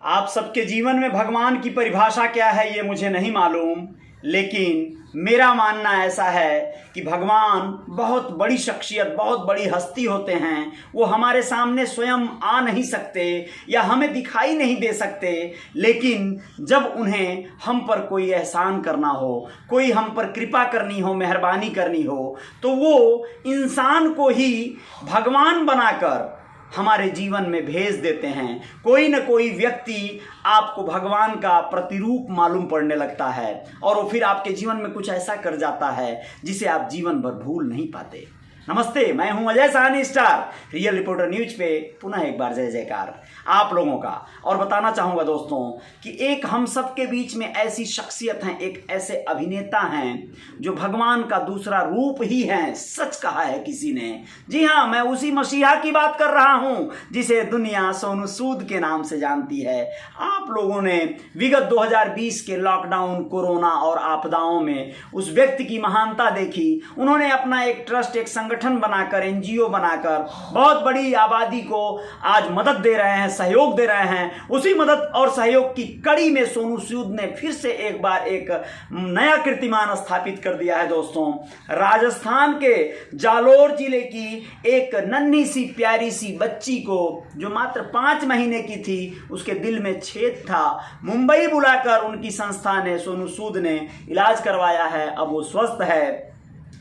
आप सबके जीवन में भगवान की परिभाषा क्या है ये मुझे नहीं मालूम, लेकिन मेरा मानना ऐसा है कि भगवान बहुत बड़ी शख्सियत, बहुत बड़ी हस्ती होते हैं। वो हमारे सामने स्वयं आ नहीं सकते या हमें दिखाई नहीं दे सकते, लेकिन जब उन्हें हम पर कोई एहसान करना हो, कोई हम पर कृपा करनी हो, मेहरबानी करनी हो, तो वो इंसान को ही भगवान बनाकर हमारे जीवन में भेज देते हैं। कोई न कोई व्यक्ति आपको भगवान का प्रतिरूप मालूम पड़ने लगता है और वो फिर आपके जीवन में कुछ ऐसा कर जाता है जिसे आप जीवन भर भूल नहीं पाते। नमस्ते, मैं हूं Ajay Sahni star. Real reporter news पे पुनः एक बार जय जयकार आप लोगों का। और बताना चाहूँगा दोस्तों कि एक हम सब के बीच में ऐसी शख्सियत हैं, एक ऐसे अभिनेता हैं जो भगवान का दूसरा रूप ही हैं। सच कहा है किसी ने। जी हाँ, मैं उसी मसीहा की बात कर रहा हूँ जिसे दुनिया सोनू सूद के नाम से जानती है। आप लोगों ने विगत 2020 के लॉकडाउन, कोरोना और आपदाओं में उस व्यक्ति की महानता देखी। उन्होंने अपना एक ट्रस्ट, एक संगठन बनाकर, एनजीओ बनाकर बहुत बड़ी आबादी को आज मदद दे रहे हैं, सहयोग दे रहे हैं। उसी मदद और सहयोग की कड़ी में सोनू सूद ने फिर से एक बार एक नया कीर्तिमान स्थापित कर दिया है दोस्तों। राजस्थान के जालोर जिले की एक नन्ही सी प्यारी सी बच्ची को, जो मात्र 5 महीने की थी, उसके दिल में छेद था। मुंबई बुलाकर उनकी संस्था ने, सोनू सूद ने इलाज करवाया है। अब वो स्वस्थ है।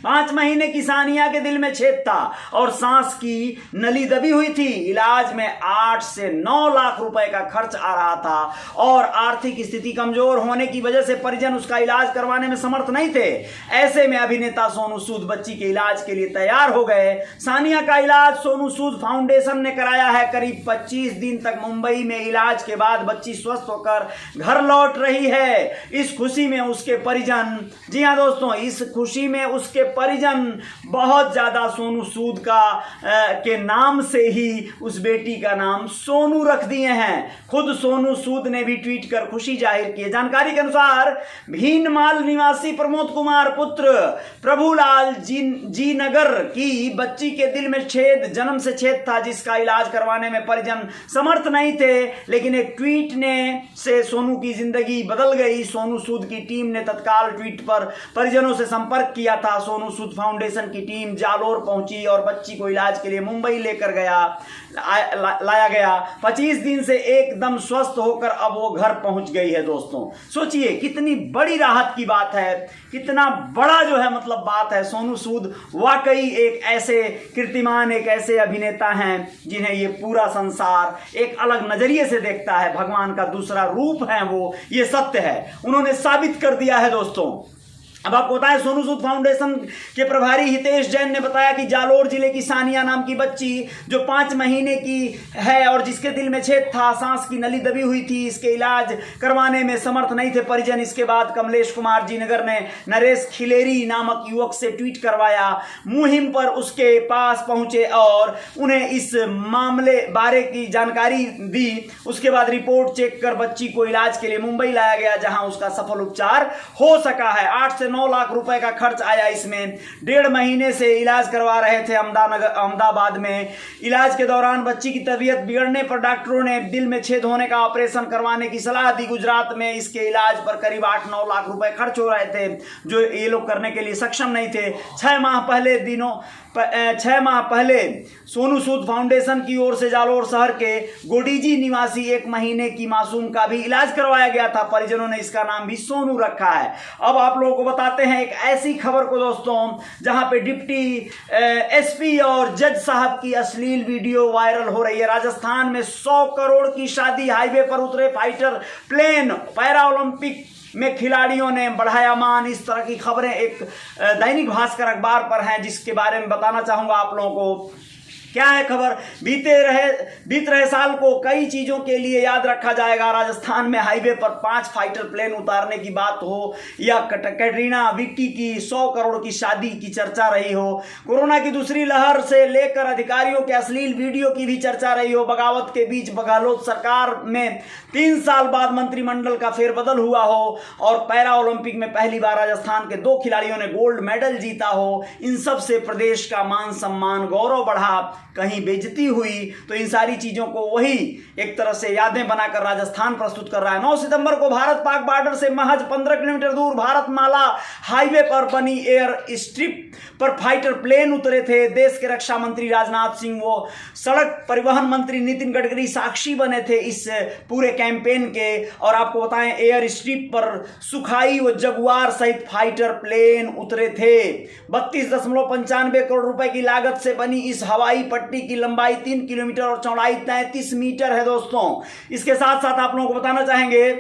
5 महीने की सानिया के दिल में छेद था और सांस की नली दबी हुई थी। इलाज में 8 से 9 लाख रुपए का खर्च आ रहा था और आर्थिक स्थिति कमजोर होने की वजह से परिजन उसका इलाज करवाने में समर्थ नहीं थे। ऐसे में अभिनेता सोनू सूद बच्ची के इलाज के लिए तैयार हो गए। सानिया का इलाज सोनू सूद फाउंडेशन ने कराया है। करीब 25 दिन तक मुंबई में इलाज के बाद बच्ची स्वस्थ होकर घर लौट रही है। इस खुशी में उसके परिजन, जी हाँ दोस्तों, इस खुशी में उसके परिजन बहुत ज्यादा सोनू सूद के नाम से ही उस बेटी का नाम सोनू रख दिए हैं। खुद सोनू सूद ने भी ट्वीट कर खुशी जाहिर की है। जानकारी के अनुसार भीनमाल निवासी प्रमोद कुमार पुत्र प्रभुलाल जी नगर की बच्ची के दिल में छेद, जन्म से छेद था, जिसका इलाज करवाने में परिजन समर्थ नहीं थे, लेकिन एक ट्वीट ने से सोनू की जिंदगी बदल गई। सोनू सूद की टीम ने तत्काल ट्वीट पर परिजनों से संपर्क किया था। सोनू सूद फाउंडेशन की टीम जालोर पहुंची और बच्ची को इलाज के लिए मुंबई लेकर लाया गया। 25 दिन से एकदम स्वस्थ होकर अब वो घर पहुंच गई है दोस्तों। सोचिए कितनी बड़ी राहत की बात है, कितना बड़ा जो है मतलब बात है। सोनू सूद वाकई एक ऐसे कीर्तिमान, एक ऐसे अभिनेता हैं जिन्हें ये पूरा संसार एक अलग नजरिए से देखता है। भगवान का दूसरा रूप है वो, ये सत्य है। उन्होंने साबित कर दिया है दोस्तों। अब आपको पता है, सोनू सूद फाउंडेशन के प्रभारी हितेश जैन ने बताया कि जालोर जिले की सानिया नाम की बच्ची जो 5 महीने की है और जिसके दिल में छेद था, सांस की नली दबी हुई थी, इसके इलाज करवाने में समर्थ नहीं थे परिजन। इसके बाद कमलेश कुमार जी नगर ने नरेश खिलेरी नामक युवक से ट्वीट करवाया। मुहिम पर उसके पास पहुंचे और उन्हें इस मामले बारे की जानकारी दी। उसके बाद रिपोर्ट चेक कर बच्ची को इलाज के लिए मुंबई लाया गया, जहां उसका सफल उपचार हो सका है। 8 से 9 लाख रुपए का खर्च आया इसमें। 1.5 महीने से इलाज करवा रहे थे अहमदाबाद में। इलाज के दौरान बच्ची की तबीयत बिगड़ने पर डॉक्टरों ने दिल में छेद होने का ऑपरेशन करवाने की सलाह दी। गुजरात में इसके इलाज पर करीब 8-9 लाख रुपए खर्च हो रहे थे, जो ये लोग करने के लिए सक्षम नहीं थे। 6 माह पहले सोनू सूद फाउंडेशन की ओर से जालोर शहर के गोडीजी निवासी 1 महीने की मासूम का भी इलाज करवाया गया था। परिजनों ने इसका नाम भी सोनू रखा है। अब आप लोगों को बताते हैं एक ऐसी खबर को दोस्तों, जहां पे डिप्टी एसपी और जज साहब की अश्लील वीडियो वायरल हो रही है। राजस्थान में 100 करोड़ की शादी, हाईवे पर उतरे फाइटर प्लेन, पैरा ओलंपिक में खिलाड़ियों ने बढ़ाया मान। इस तरह की खबरें एक दैनिक भास्कर अखबार पर हैं, जिसके बारे में बताना चाहूंगा आप लोगों को। क्या है खबर? बीत रहे साल को कई चीजों के लिए याद रखा जाएगा। राजस्थान में हाईवे पर 5 फाइटर प्लेन उतारने की बात हो या कैटरीना विक्की की 100 करोड़ की शादी की चर्चा रही हो, कोरोना की दूसरी लहर से लेकर अधिकारियों के अश्लील वीडियो की भी चर्चा रही हो, बगावत के बीच बघालोत सरकार में 3 साल बाद मंत्रिमंडल का फेरबदल हुआ हो और पैरा ओलंपिक में पहली बार राजस्थान के 2 खिलाड़ियों ने गोल्ड मेडल जीता हो, इन सब से प्रदेश का मान सम्मान, गौरव बढ़ा। कहीं बेइज्जती हुई, तो इन सारी चीज़ों को वही एक तरह से यादें बनाकर राजस्थान प्रस्तुत कर रहा है। 9 सितंबर को भारत पाक बॉर्डर से महज 15 किलोमीटर दूर भारतमाला हाईवे पर बनी एयर स्ट्रिप पर फाइटर प्लेन उतरे थे। देश के रक्षा मंत्री राजनाथ सिंह, वो सड़क परिवहन मंत्री नितिन गडकरी साक्षी बने थे इस पूरे कैंपेन के। और आपको बताएं, एयर स्ट्रिप पर सुखाई व जगुआर सहित फाइटर प्लेन उतरे थे। 32.95 करोड़ रुपए की लागत से बनी इस हवाई पट्टी की लंबाई 3 किलोमीटर और चौड़ाई 33 मीटर है दोस्तों। इसके साथ साथ आप लोगों को बताना चाहेंगे,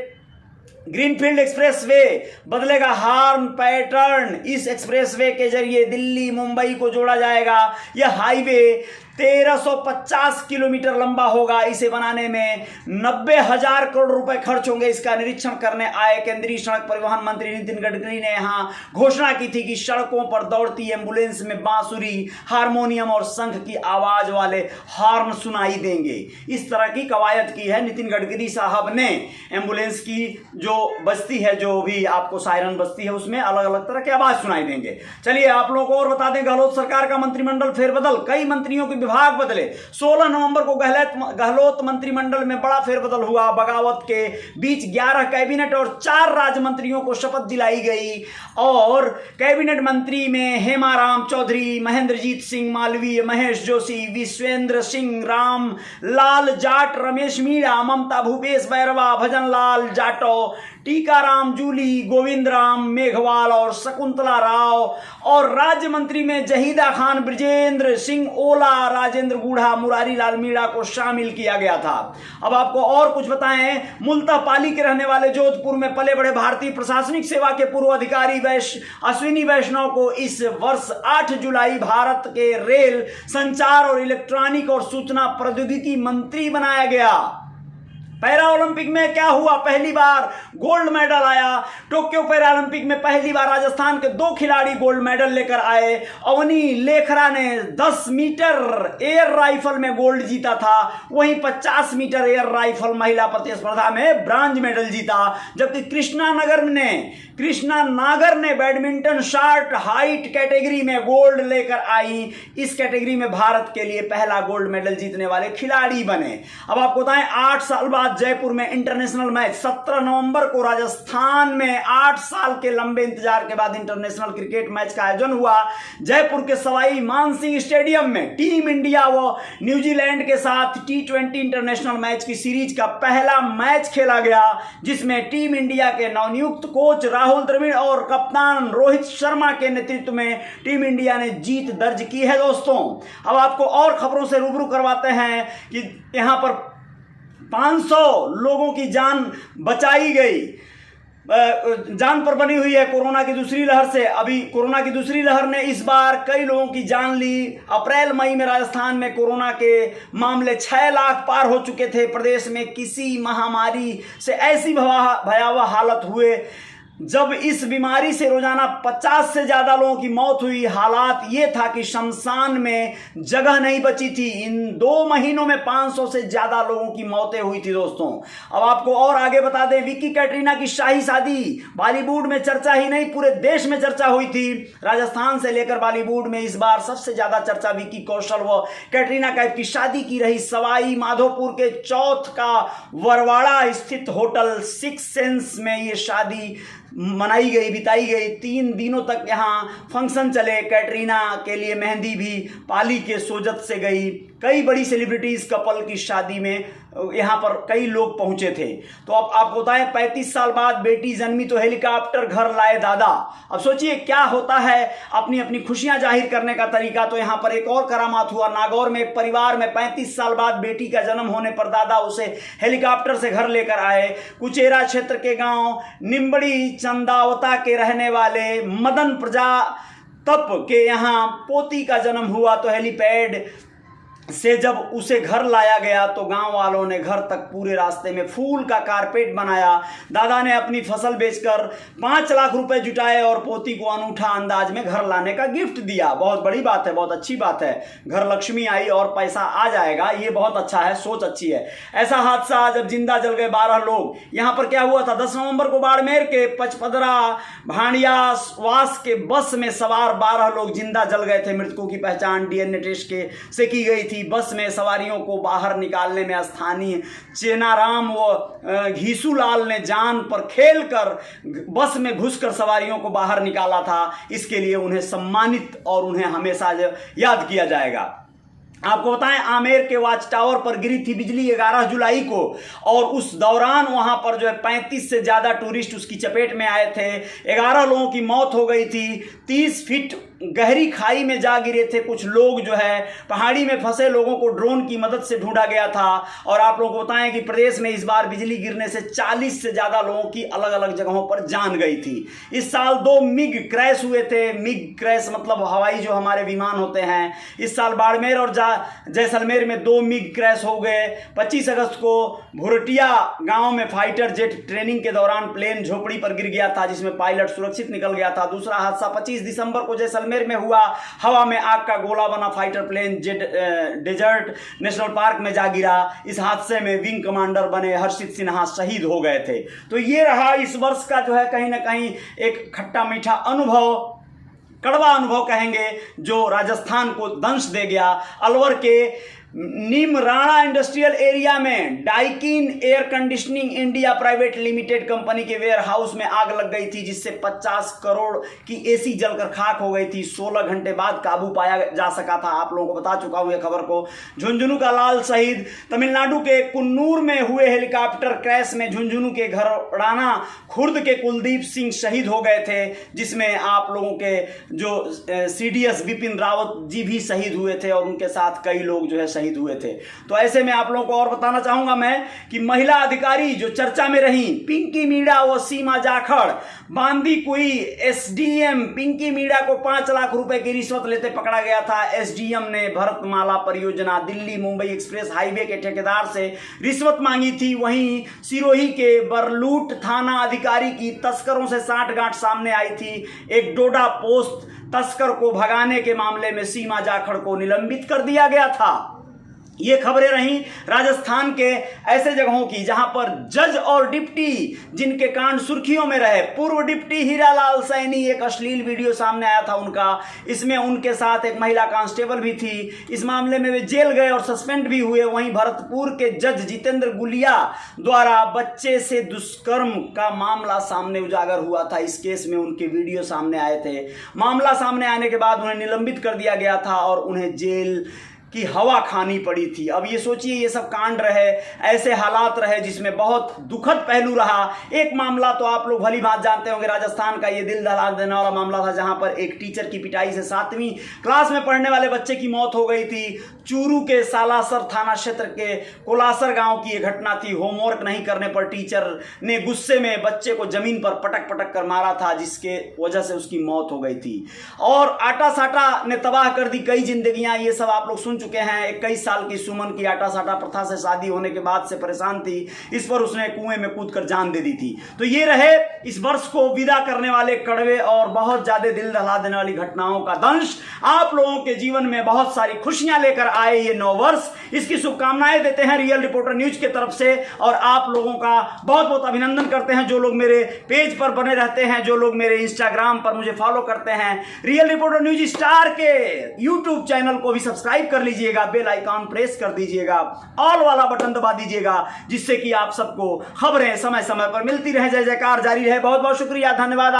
ग्रीनफील्ड एक्सप्रेसवे बदलेगा हॉर्न पैटर्न। इस एक्सप्रेसवे के जरिए दिल्ली मुंबई को जोड़ा जाएगा। यह हाईवे 1350 किलोमीटर लंबा होगा। इसे बनाने में 90,000 करोड़ रुपए खर्च होंगे। इसका निरीक्षण करने आए केंद्रीय सड़क परिवहन मंत्री नितिन गडकरी ने यहां घोषणा की थी कि सड़कों पर दौड़ती एम्बुलेंस में बांसुरी, हारमोनियम और शंख की आवाज वाले हॉर्न सुनाई देंगे। इस तरह की कवायद की है नितिन गडकरी साहब ने। एम्बुलेंस की जो बजती है, जो भी आपको सायरन बजती है, उसमें अलग अलग तरह की आवाज सुनाई देंगे। चलिए आप लोगों को और बता दें, गहलोत सरकार का मंत्रिमंडल फेरबदल, कई मंत्रियों के विभाग बदले। 16 नवंबर को गहलोत मंत्रिमंडल में बड़ा फेरबदल हुआ। बगावत के बीच 11 कैबिनेट और 4 राज्य मंत्रियों को शपथ दिलाई गई। और कैबिनेट मंत्री में हेमाराम चौधरी, महेंद्रजीत सिंह मालवीय, महेश जोशी, विश्वेंद्र सिंह, राम लाल जाट, रमेश मीणा, ममता भूपेश बैरवा, भजन लाल जाटव, टीकाराम जूली, गोविंद राम मेघवाल और शकुंतला राव। और राज्य मंत्री में जहीदा खान, ब्रिजेंद्र सिंह ओला, राजेंद्र गूढ़ा, मुरारी लाल मीणा को शामिल किया गया था। अब आपको और कुछ बताएं, मूलतः पाली के रहने वाले जोधपुर में पले बड़े भारतीय प्रशासनिक सेवा के पूर्व अधिकारी अश्विनी वैष्णव को इस वर्ष 8 जुलाई भारत के रेल, संचार और इलेक्ट्रॉनिक और सूचना प्रौद्योगिकी मंत्री बनाया गया। पैरा ओलंपिक में क्या हुआ, पहली बार गोल्ड मेडल आया। टोक्यो पैरा ओलंपिक में पहली बार राजस्थान के 2 खिलाड़ी गोल्ड मेडल लेकर आए। अवनी लेखरा ने 10 मीटर एयर राइफल में गोल्ड जीता था। वहीं 50 मीटर एयर राइफल महिला प्रतिस्पर्धा में ब्रांज मेडल जीता। जबकि कृष्णा नागर ने बैडमिंटन शॉर्ट हाइट कैटेगरी में गोल्ड लेकर आई। इस कैटेगरी में भारत के लिए पहला गोल्ड मेडल जीतने वाले खिलाड़ी बने। अब आपको बताएं, 8 साल बाद जयपुर में इंटरनेशनल मैच 17 नवंबर को राजस्थान में 8 साल के लंबे इंतजार के बाद इंटरनेशनल क्रिकेट मैच का आयोजन हुआ। जयपुर के सवाई मानसिंह स्टेडियम में टीम इंडिया व न्यूजीलैंड के साथ T20 इंटरनेशनल मैच की सीरीज का पहला मैच खेला गया, जिसमें टीम इंडिया के नवनियुक्त कोच राहुल द्रविड़ और कप्तान रोहित शर्मा के नेतृत्व में टीम इंडिया ने जीत दर्ज की है दोस्तों। अब आपको और खबरों से रूबरू करवाते हैं कि यहां पर 500 लोगों की जान बचाई गई, जान पर बनी हुई है कोरोना की दूसरी लहर से। अभी कोरोना की दूसरी लहर ने इस बार कई लोगों की जान ली। अप्रैल मई में राजस्थान में कोरोना के मामले 6 लाख पार हो चुके थे। प्रदेश में किसी महामारी से ऐसी भयावह हालत हुए जब इस बीमारी से रोजाना 50 से ज्यादा लोगों की मौत हुई। हालात ये था कि शमशान में जगह नहीं बची थी। इन 2 महीनों में 500 से ज्यादा लोगों की मौतें हुई थी दोस्तों। अब आपको और आगे बता दें, विक्की कैटरीना की शाही शादी बॉलीवुड में चर्चा ही नहीं, पूरे देश में चर्चा हुई थी। राजस्थान से लेकर बॉलीवुड में इस बार सबसे ज्यादा चर्चा विक्की कौशल व कैटरीना कैफ की शादी की रही। सवाई माधोपुर के चौथ का वरवाड़ा स्थित होटल 6 सेंस में ये शादी मनाई गई, बिताई गई। 3 दिनों तक यहाँ फंक्शन चले। कैटरीना के लिए मेहंदी भी पाली के सोजत से गई। कई बड़ी सेलिब्रिटीज कपल की शादी में यहाँ पर कई लोग पहुंचे थे। तो अब आपको बताएं, 35 साल बाद बेटी जन्मी तो हेलीकॉप्टर घर लाए दादा। अब सोचिए क्या होता है अपनी अपनी खुशियां जाहिर करने का तरीका। तो यहाँ पर एक और करामात हुआ। नागौर में एक परिवार में 35 साल बाद बेटी का जन्म होने पर दादा उसे हेलीकॉप्टर से घर लेकर आए। कुचेरा क्षेत्र के गांव निम्बड़ी चंदावता के रहने वाले मदन प्रजातप के यहाँ पोती का जन्म हुआ तो हेलीपैड से जब उसे घर लाया गया तो गांव वालों ने घर तक पूरे रास्ते में फूल का कारपेट बनाया। दादा ने अपनी फसल बेचकर 5 लाख रुपए जुटाए और पोती को अनूठा अंदाज में घर लाने का गिफ्ट दिया। बहुत बड़ी बात है, बहुत अच्छी बात है। घर लक्ष्मी आई और पैसा आ जाएगा, ये बहुत अच्छा है, सोच अच्छी है। ऐसा हादसा जब जिंदा जल गए 12 लोग। यहाँ पर क्या हुआ था, 10 नवंबर को बाड़मेर के पचपदरा भांडिया वास के बस में सवार 12 लोग जिंदा जल गए थे। मृतकों की पहचान डीएनए टेस्ट से की गई थी। बस में सवारियों को बाहर निकालने में स्थानीय चेनाराम व घीसूलाल ने जान पर खेलकर बस में घुसकर सवारियों को बाहर निकाला था। इसके लिए उन्हें सम्मानित और उन्हें हमेशा याद किया जाएगा। आपको बताएं, आमेर के वाच टावर पर गिरी थी बिजली 11 जुलाई को और उस दौरान वहां पर जो है 35 से ज्यादा टूरिस्ट उसकी चपेट में आए थे। 11 लोगों की मौत हो गई थी। 30 फीट गहरी खाई में जा गिरे थे कुछ लोग। जो है पहाड़ी में फंसे लोगों को ड्रोन की मदद से ढूंढा गया था। और आप लोगों को बताएं कि प्रदेश में इस बार बिजली गिरने से 40 से ज्यादा लोगों की अलग अलग जगहों पर जान गई थी। इस साल 2 मिग क्रैश हुए थे। मिग क्रैश मतलब हवाई जो हमारे विमान होते हैं। इस साल बाड़मेर और जैसलमेर में 2 मिग क्रैश हो गए। 25 अगस्त को भुरटिया गांव में फाइटर जेट ट्रेनिंग के दौरान प्लेन झोपड़ी पर गिर गया था, जिसमें पायलट सुरक्षित निकल गया था। दूसरा हादसा 25 दिसंबर को जैसलमेर में हुआ। हवा में आग का गोला बना fighter plane desert national park में जा गिरा। इस हादसे में विंग कमांडर बने हर्षित सिन्हा शहीद हो गए थे। तो ये रहा इस वर्ष का जो है कहीं ना कहीं एक खट्टा मीठा अनुभव, कड़वा अनुभव कहेंगे, जो राजस्थान को दंश दे गया। अलवर के नीमराणा इंडस्ट्रियल एरिया में Daikin air conditioning India private limited company के वेयर हाउस में आग लग गई थी, जिससे 50 करोड़ की एसी जलकर खाक हो गई थी। 16 घंटे बाद काबू पाया जा सका था। आप लोगों को बता चुका हूं ये खबर को। झुंझुनू का लाल शहीद। तमिलनाडु के कुन्नूर में हुए हेलीकॉप्टर क्रैश में झुंझुनू के घराना खुर्द के कुलदीप सिंह शहीद हो गए थे, जिसमें आप लोगों के जो CDS बिपिन रावत जी भी शहीद हुए थे और उनके साथ कई लोग जो है शहीद हुए थे। तो ऐसे में आप लोगों को और बताना चाहूंगा मैं कि महिला अधिकारी जो चर्चा में रही, पिंकी मीणा व सीमा जाखड़, बांदी कुई SDM पिंकी मीणा को 5 लाख रुपए की रिश्वत लेते पकड़ा गया था। SDM ने भरतमाला परियोजना दिल्ली मुंबई एक्सप्रेस हाईवे के ठेकेदार से रिश्वत मांगी थी। वहीं सिरोही के बरलूट थाना अधिकारी की तस्करों से सांठगांठ सामने आई थी। एक डोडा पोस्ट तस्कर को भगाने के मामले में सीमा जाखड़ को निलंबित कर दिया गया था। ये खबरें रहीं राजस्थान के ऐसे जगहों की जहां पर जज और डिप्टी जिनके कांड सुर्खियों में रहे। पूर्व डिप्टी हीरालाल सैनी, एक अश्लील वीडियो सामने आया था उनका, इसमें उनके साथ एक महिला कांस्टेबल भी थी। इस मामले में वे जेल गए और सस्पेंड भी हुए। वहीं भरतपुर के जज जितेंद्र गुलिया द्वारा बच्चे से दुष्कर्म का मामला सामने उजागर हुआ था। इस केस में उनके वीडियो सामने आए थे। मामला सामने आने के बाद उन्हें निलंबित कर दिया गया था और उन्हें जेल की हवा खानी पड़ी थी। अब ये सोचिए, ये सब कांड रहे, ऐसे हालात रहे जिसमें बहुत दुखद पहलू रहा। एक मामला तो आप लोग भली बात जानते होंगे, राजस्थान का ये दिल दहला देने वाला मामला था, जहां पर एक टीचर की पिटाई से 7वीं क्लास में पढ़ने वाले बच्चे की मौत हो गई थी। चूरू के सालासर थाना क्षेत्र के कोलासर गांव की यह घटना थी। होमवर्क नहीं करने पर टीचर ने गुस्से में बच्चे को जमीन पर पटक पटक कर मारा था, जिसके वजह से उसकी मौत हो गई थी। और आटा साटा ने तबाह कर दी कई जिंदगियां। ये सब आप लोग सुन चुके हैं। 21 साल की सुमन की आटा साटा प्रथा से शादी होने के बाद से परेशान थी। इस पर उसने कुएं में कूदकर जान दे दी थी। तो ये रहे इस वर्ष को विदा करने वाले कड़वे और बहुत ज्यादा दिल दहला देने वाली घटनाओं का दंश। आप लोगों के जीवन में बहुत सारी खुशियां लेकर आए ये नव वर्ष। इसकी शुभकामनाएं देते हैं रियल रिपोर्टर न्यूज की तरफ से और आप लोगों का बहुत बहुत अभिनंदन करते हैं जो लोग मेरे पेज पर बने रहते हैं, जो लोग मेरे इंस्टाग्राम पर मुझे फॉलो करते हैं। रियल रिपोर्टर न्यूज स्टार के यूट्यूब चैनल को भी सब्सक्राइब कर लीजिएगा, बेल आइकॉन प्रेस कर दीजिएगा, ऑल वाला बटन दबा दीजिएगा, जिससे कि आप सबको खबरें समय समय पर मिलती रहे। जय जयकार जारी रहे। बहुत बहुत शुक्रिया, धन्यवाद।